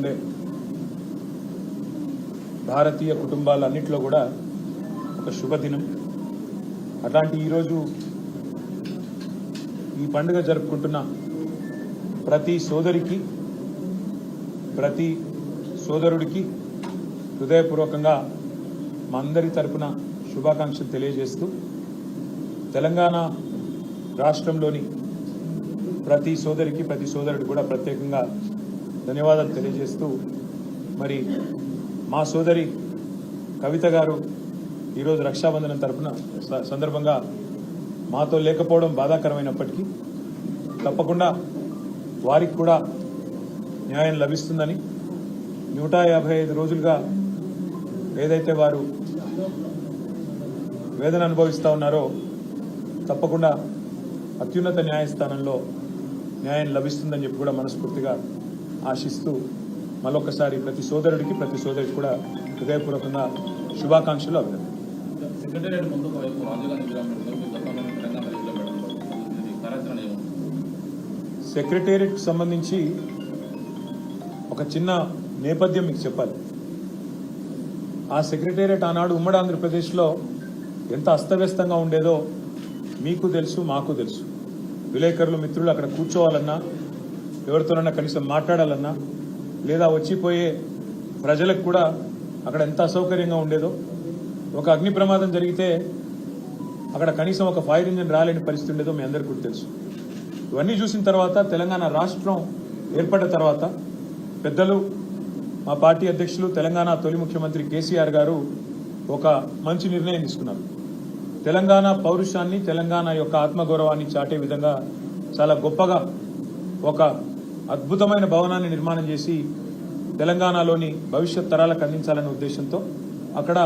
ఉండే భారతీయ కుటుంబాలన్నింటిలో కూడా ఒక శుభదినం. అట్లాంటి ఈరోజు ఈ పండుగ జరుపుకుంటున్న ప్రతి సోదరికి ప్రతి సోదరుడికి హృదయపూర్వకంగా మా అందరి తరపున శుభాకాంక్షలు తెలియజేస్తూ తెలంగాణ రాష్ట్రంలోని ప్రతి సోదరికి ప్రతి సోదరుడికి కూడా ప్రత్యేకంగా ధన్యవాదాలు తెలియజేస్తూ మరి మా సోదరి కవిత గారు ఈరోజు రక్షాబంధనం తరపున సందర్భంగా మాతో లేకపోవడం బాధాకరమైనప్పటికీ తప్పకుండా వారికి కూడా న్యాయం లభిస్తుందని 155 రోజులుగా ఏదైతే వారు వేదన అనుభవిస్తూ ఉన్నారో తప్పకుండా అత్యున్నత న్యాయస్థానంలో న్యాయం లభిస్తుందని చెప్పి కూడా మనస్ఫూర్తిగా ఆశిస్తూ మరొకసారి ప్రతి సోదరుడికి ప్రతి సోదరికి కూడా హృదయపూర్వకంగా శుభాకాంక్షలు అభినందనలు. సెక్రటేరియట్కి సంబంధించి ఒక చిన్న నేపథ్యం మీకు చెప్పాలి. ఆ సెక్రటేరియట్ ఆనాడు ఉమ్మడి ఆంధ్రప్రదేశ్లో ఎంత అస్తవ్యస్తంగా ఉండేదో మీకు తెలుసు, మాకు తెలుసు. విలేకరులు మిత్రులు అక్కడ కూర్చోవాలన్నా, ఎవరితోనన్నా కనీసం మాట్లాడాలన్నా, లేదా వచ్చిపోయే ప్రజలకు కూడా అక్కడ ఎంత అసౌకర్యంగా ఉండేదో. ఒక అగ్ని ప్రమాదం జరిగితే అక్కడ కనీసం ఒక ఫైర్ ఇంజిన్ రాలేని పరిస్థితి ఉండేదో మీ అందరికీ కూడా తెలుసు. ఇవన్నీ చూసిన తర్వాత తెలంగాణ రాష్ట్రం ఏర్పడ్డ తర్వాత పెద్దలు మా పార్టీ అధ్యక్షులు తెలంగాణ తొలి ముఖ్యమంత్రి కేసీఆర్ గారు ఒక మంచి నిర్ణయం తీసుకున్నారు. తెలంగాణ పౌరుషాన్ని, తెలంగాణ యొక్క ఆత్మగౌరవాన్ని చాటే విధంగా చాలా గొప్పగా ఒక అద్భుతమైన భవనాన్ని నిర్మాణం చేసి తెలంగాణలోని భవిష్యత్ తరాలకు అందించాలనే ఉద్దేశంతో అక్కడ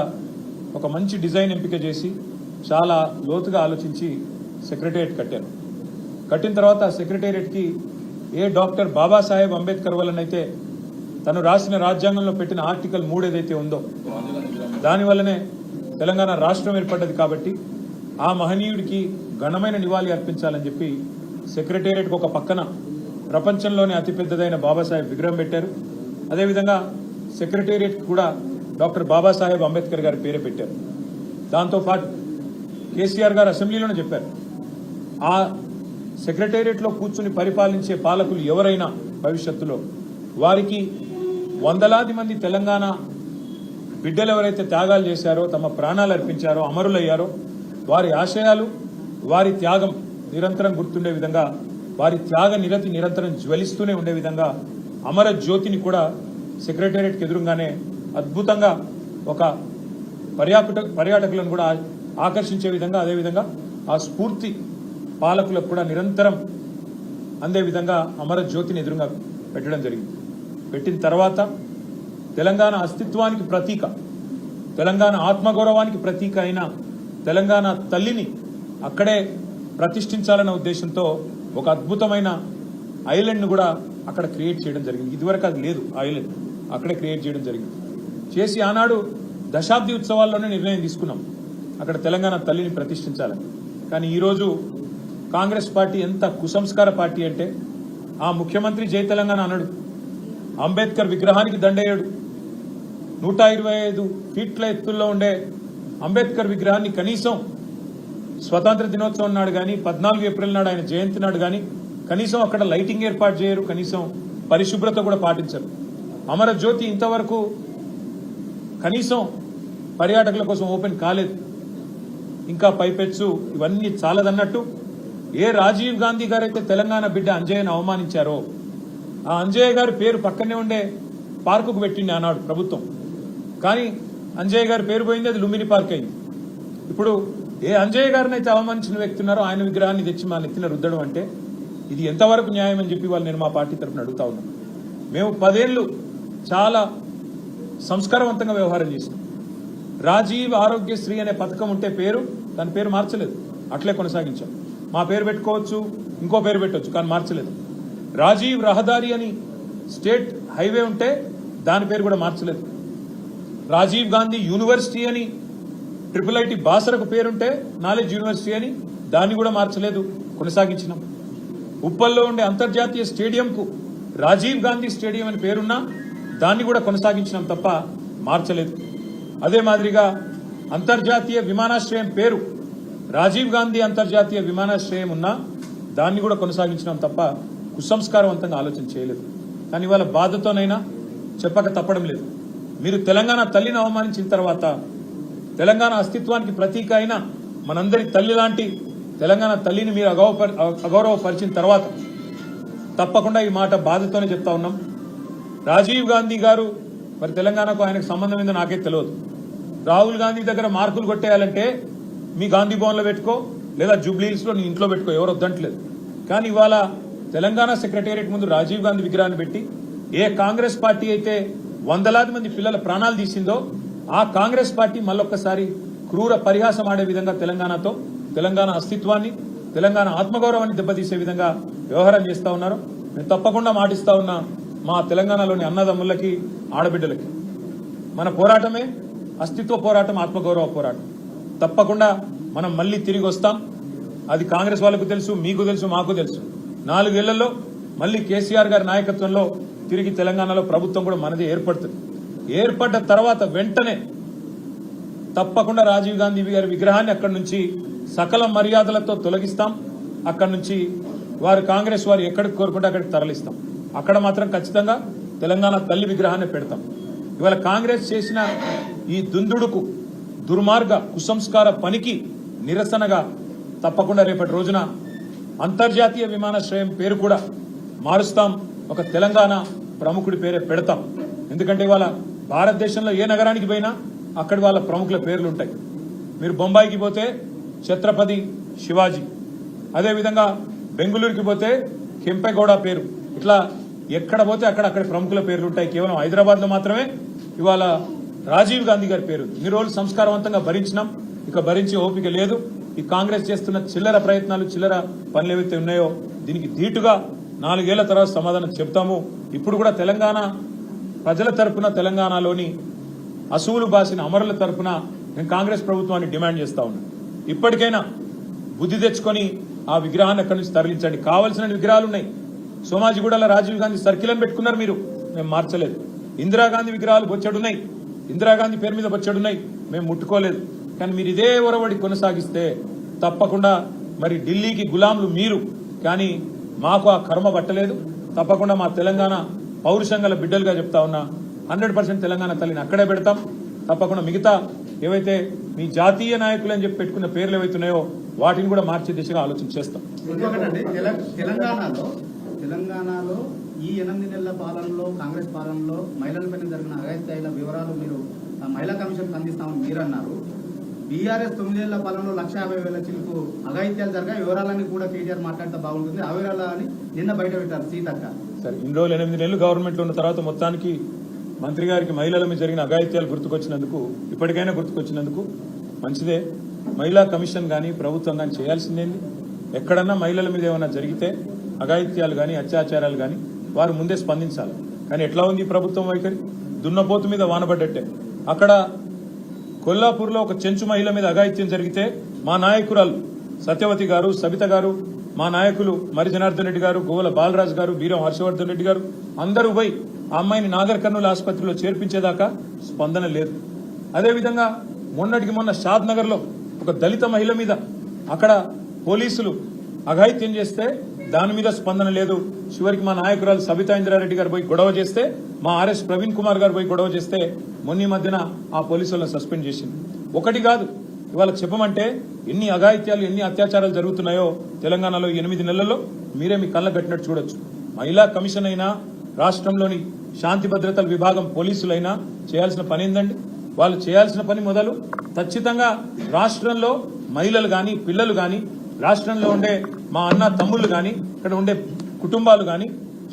ఒక మంచి డిజైన్ ఎంపిక చేసి చాలా లోతుగా ఆలోచించి సెక్రటేరియట్ కట్టారు. కట్టిన తర్వాత ఆ సెక్రటేరియట్కి ఏ డాక్టర్ బాబాసాహెబ్ అంబేద్కర్ వల్లనైతే తను రాసిన రాజ్యాంగంలో పెట్టిన ఆర్టికల్ 3 ఏదైతే ఉందో దానివల్లనే తెలంగాణ రాష్ట్రం ఏర్పడ్డది. కాబట్టి ఆ మహనీయుడికి ఘనమైన నివాళి అర్పించాలని చెప్పి సెక్రటేరియట్కి ఒక పక్కన ప్రపంచంలోనే అతిపెద్దదైన బాబాసాహెబ్ విగ్రహం పెట్టారు. అదేవిధంగా సెక్రటేరియట్కి కూడా డాక్టర్ బాబాసాహెబ్ అంబేద్కర్ గారి పేరే పెట్టారు. దాంతోపాటు కేసీఆర్ గారు అసెంబ్లీలోనే చెప్పారు, ఆ సెక్రటేరియట్లో కూర్చుని పరిపాలించే పాలకులు ఎవరైనా భవిష్యత్తులో వారికి వందలాది మంది తెలంగాణ బిడ్డలు ఎవరైతే త్యాగాలు చేశారో, తమ ప్రాణాలు అర్పించారో, అమరులయ్యారో వారి ఆశయాలు, వారి త్యాగం నిరంతరం గుర్తుండే విధంగా, వారి త్యాగ నిరతి నిరంతరం జ్వలిస్తూనే ఉండే విధంగా అమర జ్యోతిని కూడా సెక్రటేరియట్కి ఎదురుగానే అద్భుతంగా ఒక పర్యాటకులను కూడా ఆకర్షించే విధంగా, అదేవిధంగా ఆ స్ఫూర్తి పాలకులకు కూడా నిరంతరం అందే విధంగా అమర జ్యోతిని ఎదురుగా పెట్టడం జరిగింది. పెట్టిన తర్వాత తెలంగాణ అస్తిత్వానికి ప్రతీక, తెలంగాణ ఆత్మగౌరవానికి ప్రతీక అయిన తెలంగాణ తల్లిని అక్కడే ప్రతిష్ఠించాలన్న ఉద్దేశంతో ఒక అద్భుతమైన ఐలాండ్ను కూడా అక్కడ క్రియేట్ చేయడం జరిగింది. ఇదివరకు అది లేదు, ఐలాండ్ అక్కడే క్రియేట్ చేయడం జరిగింది. చేసి ఆనాడు దశాబ్ది ఉత్సవాల్లోనే నిర్ణయం తీసుకున్నాం అక్కడ తెలంగాణ తల్లిని ప్రతిష్ఠించాలని. కానీ ఈరోజు కాంగ్రెస్ పార్టీ ఎంత కుసంస్కార పార్టీ అంటే, ఆ ముఖ్యమంత్రి జై తెలంగాణ అన్నాడు, అంబేద్కర్ విగ్రహానికి దండయ్యాడు. 125 ఫీట్ల ఎత్తుల్లో ఉండే అంబేద్కర్ విగ్రహాన్ని కనీసం స్వతంత్ర దినోత్సవం నాడు కానీ 14 ఏప్రిల్ నాడు ఆయన జయంతి నాడు కానీ కనీసం అక్కడ లైటింగ్ ఏర్పాటు చేయరు, కనీసం పరిశుభ్రత కూడా పాటించరు. అమర జ్యోతి ఇంతవరకు కనీసం పర్యాటకుల కోసం ఓపెన్ కాలేదు. ఇంకా పైపెచ్చు ఇవన్నీ చాలదన్నట్టు ఏ రాజీవ్ గాంధీ గారైతే తెలంగాణ బిడ్డ అంజయ్యను అవమానించారో ఆ అంజయ్య గారి పేరు పక్కనే ఉండే పార్కుకు పెట్టింది ఆనాడు ప్రభుత్వం. కానీ అంజయ్య గారి పేరు పోయింది, అది లుంబిని పార్క్ అయింది. ఇప్పుడు ఏ అంజయ్య గారిని అయితే అవమానించిన వ్యక్తి ఉన్నారో ఆయన విగ్రహాన్ని తెచ్చి మా నెత్తిన రుద్దడం అంటే ఇది ఎంతవరకు న్యాయం అని చెప్పి వాళ్ళు నేను మా పార్టీ తరఫున అడుగుతా ఉన్నాను. మేము 10 ఏళ్ళు చాలా సంస్కారవంతంగా వ్యవహారం చేసినాం. రాజీవ్ ఆరోగ్యశ్రీ అనే పథకం ఉంటే దాని పేరు మార్చలేదు, అట్లే కొనసాగించాం. మా పేరు పెట్టుకోవచ్చు, ఇంకో పేరు పెట్టవచ్చు, కానీ మార్చలేదు. రాజీవ్ రహదారి అని స్టేట్ హైవే ఉంటే దాని పేరు కూడా మార్చలేదు. రాజీవ్ గాంధీ యూనివర్సిటీ అని IIIT బాసరకు పేరుంటే నాలెడ్జ్ యూనివర్సిటీ అని దాన్ని కూడా మార్చలేదు, కొనసాగించినాం. ఉప్పల్లో ఉండే అంతర్జాతీయ స్టేడియంకు రాజీవ్ గాంధీ స్టేడియం అని పేరున్నా దాన్ని కూడా కొనసాగించినాం తప్ప మార్చలేదు. అదే మాదిరిగా అంతర్జాతీయ విమానాశ్రయం పేరు రాజీవ్ గాంధీ అంతర్జాతీయ విమానాశ్రయం ఉన్నా దాన్ని కూడా కొనసాగించినాం తప్ప కుసంస్కారవంతంగా ఆలోచన చేయలేదు. కానీ వాళ్ళ బాధతోనైనా చెప్పక తప్పడం లేదు. మీరు తెలంగాణ తల్లిని అవమానించిన తర్వాత, తెలంగాణ అస్తిత్వానికి ప్రతీక అయిన మనందరి తల్లి లాంటి తెలంగాణ తల్లిని మీరు అగౌరవపరిచిన తర్వాత తప్పకుండా ఈ మాట బాధతోనే చెప్తా ఉన్నాం. రాజీవ్ గాంధీ గారు మరి తెలంగాణకు ఆయనకు సంబంధం ఏందో నాకే తెలియదు. రాహుల్ గాంధీ దగ్గర మార్కులు కొట్టేయాలంటే మీ గాంధీ భవన్లో పెట్టుకో, లేదా జూబ్లీహిల్స్లో నీ ఇంట్లో పెట్టుకో, ఎవరు వద్దంటలేదు. కానీ ఇవాళ తెలంగాణ సెక్రటేరియట్ ముందు రాజీవ్ గాంధీ విగ్రహాన్ని పెట్టి ఏ కాంగ్రెస్ పార్టీ అయితే వందలాది మంది పిల్లల ప్రాణాలు తీసిందో ఆ కాంగ్రెస్ పార్టీ మళ్ళొక్కసారి క్రూర పరిహాసం ఆడే విధంగా తెలంగాణతో, తెలంగాణ అస్తిత్వాన్ని, తెలంగాణ ఆత్మగౌరవాన్ని దెబ్బతీసే విధంగా వ్యవహారం చేస్తా ఉన్నారు. నేను తప్పకుండా మాటిస్తా ఉన్నా మా తెలంగాణలోని అన్నదమ్ములకి, ఆడబిడ్డలకి, మన పోరాటమే అస్తిత్వ పోరాటం, ఆత్మగౌరవ పోరాటం. తప్పకుండా మనం మళ్ళీ తిరిగి వస్తాం. అది కాంగ్రెస్ వాళ్ళకు తెలుసు, మీకు తెలుసు, మాకు తెలుసు. 4 ఏళ్లలో మళ్ళీ కేసీఆర్ గారి నాయకత్వంలో తిరిగి తెలంగాణలో ప్రభుత్వం కూడా మనది ఏర్పడుతుంది. ఏర్పడ్డ తర్వాత వెంటనే తప్పకుండా రాజీవ్ గాంధీ గారి విగ్రహాన్ని అక్కడి నుంచి సకల మర్యాదలతో తొలగిస్తాం. అక్కడి నుంచి వారు కాంగ్రెస్ వారు ఎక్కడికి కోరుకుంటే అక్కడికి తరలిస్తాం. అక్కడ మాత్రం ఖచ్చితంగా తెలంగాణ తల్లి విగ్రహాన్ని పెడతాం. ఇవాళ కాంగ్రెస్ చేసిన ఈ దుందుడుకు, దుర్మార్గ, కుసంస్కార పనికి నిరసనగా తప్పకుండా రేపటి రోజున అంతర్జాతీయ విమానాశ్రయం పేరు కూడా మారుస్తాం. ఒక తెలంగాణ ప్రముఖుడి పేరే పెడతాం. ఎందుకంటే ఇవాళ భారతదేశంలో ఏ నగరానికి పోయినా అక్కడి వాళ్ళ ప్రముఖుల పేర్లు ఉంటాయి. మీరు బొంబాయికి పోతే ఛత్రపతి శివాజీ, అదేవిధంగా బెంగళూరుకి పోతే కెంపెగౌడ పేరు, ఇట్లా ఎక్కడ పోతే అక్కడి ప్రముఖుల పేర్లు ఉంటాయి. కేవలం హైదరాబాద్లో మాత్రమే ఇవాళ రాజీవ్ గాంధీ గారి పేరు. ఇన్ని రోజులు సంస్కారవంతంగా భరించినాం, ఇక భరించే ఓపిక లేదు. ఈ కాంగ్రెస్ చేస్తున్న చిల్లర ప్రయత్నాలు, చిల్లర పనులు ఏవైతే ఉన్నాయో దీనికి ధీటుగా 4 ఏళ్ల తర్వాత సమాధానం చెప్తాము. ఇప్పుడు కూడా తెలంగాణ ప్రజల తరపున, తెలంగాణలోని అసువులు బాసిన అమరుల తరపున నేను కాంగ్రెస్ ప్రభుత్వాన్ని డిమాండ్ చేస్తా ఉన్నాను. ఇప్పటికైనా బుద్ధి తెచ్చుకొని ఆ విగ్రహాన్ని అక్కడి నుంచి తరలించండి. కావాల్సిన విగ్రహాలు ఉన్నాయి. సోమాజిగూడలో రాజీవ్ గాంధీ సర్కిల్ అని పెట్టుకున్నారు మీరు, మేము మార్చలేదు. ఇందిరాగాంధీ విగ్రహాలు బొచ్చెడున్నాయి, ఇందిరాగాంధీ పేరు మీద బొచ్చెడున్నాయి, మేము ముట్టుకోలేదు. కానీ మీరు ఇదే ఒరవడి కొనసాగిస్తే తప్పకుండా మరి ఢిల్లీకి గులాంలు మీరు, కానీ మాకు ఆ కర్మ పట్టలేదు. తప్పకుండా మా తెలంగాణ పౌరుషంగల బిడ్డలుగా చెప్తా ఉన్నా 100% తెలంగాణ తల్లిని అక్కడే పెడతాం. తప్పకుండా మిగతా ఏవైతే మీ జాతీయ నాయకులు అని చెప్పి పెట్టుకున్న పేర్లు ఏవైతున్నాయో వాటిని కూడా మార్చే దిశగా ఆలోచన చేస్తాం. తెలంగాణలో ఈ 8 నెలల పాలనలో, కాంగ్రెస్ పాలనలో మహిళలపైన జరిగిన అఘాయిత్యాల వివరాలు మీరు మహిళా కమిషన్ అందిస్తామని మీరు అన్నారు. బీఆర్ఎస్ 9 ఏళ్ల పాలనలో 1,50,000 చిలుకు అఘాయిత్యాలు జరిగా వివరాలన్నీ కూడా కేటీఆర్ మాట్లాడితే బాగుంటుంది, ఆ వివరాలని నిన్న బయట పెట్టారు సీతక్క. సరే, ఇన్ని రోజులు 8 నెలలు గవర్నమెంట్లో ఉన్న తర్వాత మొత్తానికి మంత్రి గారికి మహిళల మీద జరిగిన అఘాయిత్యాలు గుర్తుకొచ్చినందుకు, ఇప్పటికైనా గుర్తుకొచ్చినందుకు మంచిదే. మహిళా కమిషన్ కానీ ప్రభుత్వం కానీ చేయాల్సిందేంది? ఎక్కడన్నా మహిళల మీద ఏమైనా జరిగితే అఘాయిత్యాలు కానీ అత్యాచారాలు కానీ వారు ముందే స్పందించాలి. కానీ ఎట్లా ఉంది ప్రభుత్వం వైఖరి? దున్నపోతు మీద వానబడ్డట్టే. అక్కడ కొల్లాపూర్లో ఒక చెంచు మహిళ మీద అఘాయిత్యం జరిగితే మా నాయకురాలు సత్యవతి గారు, సబిత గారు, మా నాయకులు మరి జనార్దన్ రెడ్డి గారు, గోవల బాలరాజు గారు, బీరం హర్షవర్ధన్ రెడ్డి గారు అందరూ పోయి ఆ అమ్మాయిని నాగర్ కర్నూలు ఆసుపత్రిలో చేర్పించేదాకా స్పందన లేదు. అదేవిధంగా మొన్నటికి మొన్న షాద్ నగర్ లో ఒక దళిత మహిళ మీద అక్కడ పోలీసులు అఘాయిత్యం చేస్తే దాని మీద స్పందన లేదు. చివరికి మా నాయకురాలు సబితా ఇంద్రారెడ్డి గారు పోయి గొడవ చేస్తే, మా ఆర్ఎస్ ప్రవీణ్ కుమార్ గారు పోయి గొడవ చేస్తే మొన్న మధ్యన ఆ పోలీసులను సస్పెండ్ చేసింది. ఒకటి కాదు, ఇవాళ చెప్పమంటే ఎన్ని అఘాయిత్యాలు, ఎన్ని అత్యాచారాలు జరుగుతున్నాయో తెలంగాణలో 8 నెలల్లో మీరే మీ కళ్ళ కట్టినట్టు చూడొచ్చు. మహిళా కమిషన్ అయినా, రాష్ట్రంలోని శాంతి భద్రతల విభాగం పోలీసులైనా చేయాల్సిన పని ఏందండి? వాళ్ళు చేయాల్సిన పని మొదలు ఖచ్చితంగా రాష్ట్రంలో మహిళలు కానీ, పిల్లలు కానీ, రాష్ట్రంలో ఉండే మా అన్న తమ్ముళ్ళు కానీ, ఇక్కడ ఉండే కుటుంబాలు కానీ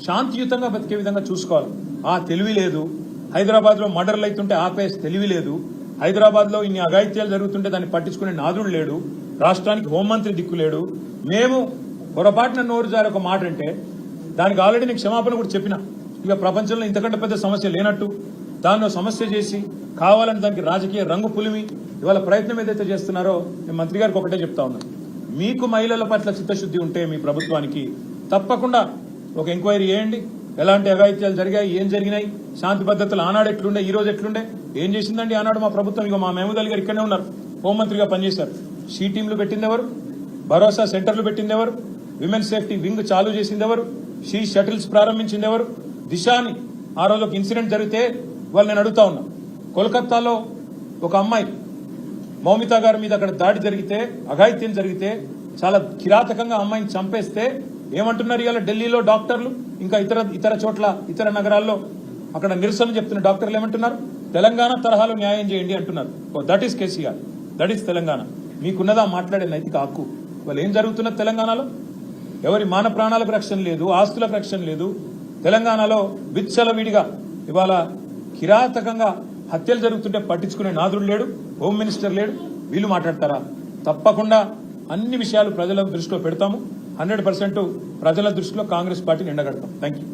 శాంతియుతంగా బతికే విధంగా చూసుకోవాలి. ఆ తెలివి లేదు. హైదరాబాద్లో మర్డర్లు అవుతుంటే ఆపేసి తెలివి లేదు. హైదరాబాద్లో ఇన్ని అఘాయిత్యాలు జరుగుతుంటే దాన్ని పట్టించుకునే నాదుడు లేడు. రాష్ట్రానికి హోంమంత్రి దిక్కు లేడు. మేము పొరపాటున నోరు జారి ఒక మాట అంటే దానికి ఆల్రెడీ నేను క్షమాపణ కూడా చెప్పిన. ఇక ప్రపంచంలో ఇంతకంటే పెద్ద సమస్య లేనట్టు దాన్ని సమస్య చేసి కావాలని దానికి రాజకీయ రంగు పులిమి ఇవాళ ప్రయత్నం ఏదైతే చేస్తున్నారో నేను మంత్రి గారికి ఒకటే చెప్తా ఉన్నాను. మీకు మహిళల పట్ల చిత్తశుద్ధి ఉంటే మీ ప్రభుత్వానికి తప్పకుండా ఒక ఎంక్వైరీ చేయండి. ఎలాంటి అఘాయిత్యాలు జరిగాయి, ఏం జరిగినాయి, శాంతి పద్ధతులు ఆనాడు ఎట్లుండే, ఈ రోజు ఎట్లుండే, ఏం చేసిందండి ఆనాడు మా ప్రభుత్వం. ఇక మా మహమూద్ అలీ గారు ఇక్కడనే ఉన్నారు, హోంమంత్రిగా పనిచేశారు. షీ టీంలు పెట్టింది ఎవరు, భరోసా సెంటర్లు పెట్టింది ఎవరు, విమెన్ సేఫ్టీ వింగ్ చాలు చేసింది ఎవరు, షీ షటిల్స్ ప్రారంభించింది ఎవరు, దిశాని ఆ రోజు ఒక ఇన్సిడెంట్ జరిగితే వాళ్ళు నేను అడుగుతా ఉన్నా, కోల్కతాలో ఒక అమ్మాయి మౌమిత గారి మీద అక్కడ దాడి జరిగితే, అఘాయిత్యం జరిగితే, చాలా కిరాతకంగా అమ్మాయిని చంపేస్తే ఏమంటున్నారు ఇవాళ ఢిల్లీలో డాక్టర్లు, ఇంకా ఇతర చోట్ల ఇతర నగరాల్లో అక్కడ నిరసన చెప్తున్న డాక్టర్లు ఏమంటున్నారు, తెలంగాణ తరహాలో న్యాయం చేయండి అంటున్నారు. That is KCR, that is Telangana. మీకున్నదా మాట్లాడే నైతిక హక్కు? వాళ్ళు ఏం జరుగుతున్నది తెలంగాణలో? ఎవరి మాన ప్రాణాలకు రక్షణ లేదు, ఆస్తులకు రక్షణ లేదు. తెలంగాణలో విచ్చలవిడిగా ఇవాళ కిరాతకంగా హత్యలు జరుగుతుంటే పట్టించుకునే నాదుడు లేడు, హోమ్ మినిస్టర్ లేడు. వీళ్ళు మాట్లాడతారా? తప్పకుండా అన్ని విషయాలు ప్రజల దృష్టిలో పెడతాము. 100% ప్రజల దృష్టిలో కాంగ్రెస్ పార్టీని ఎండగడతాం. Thank you.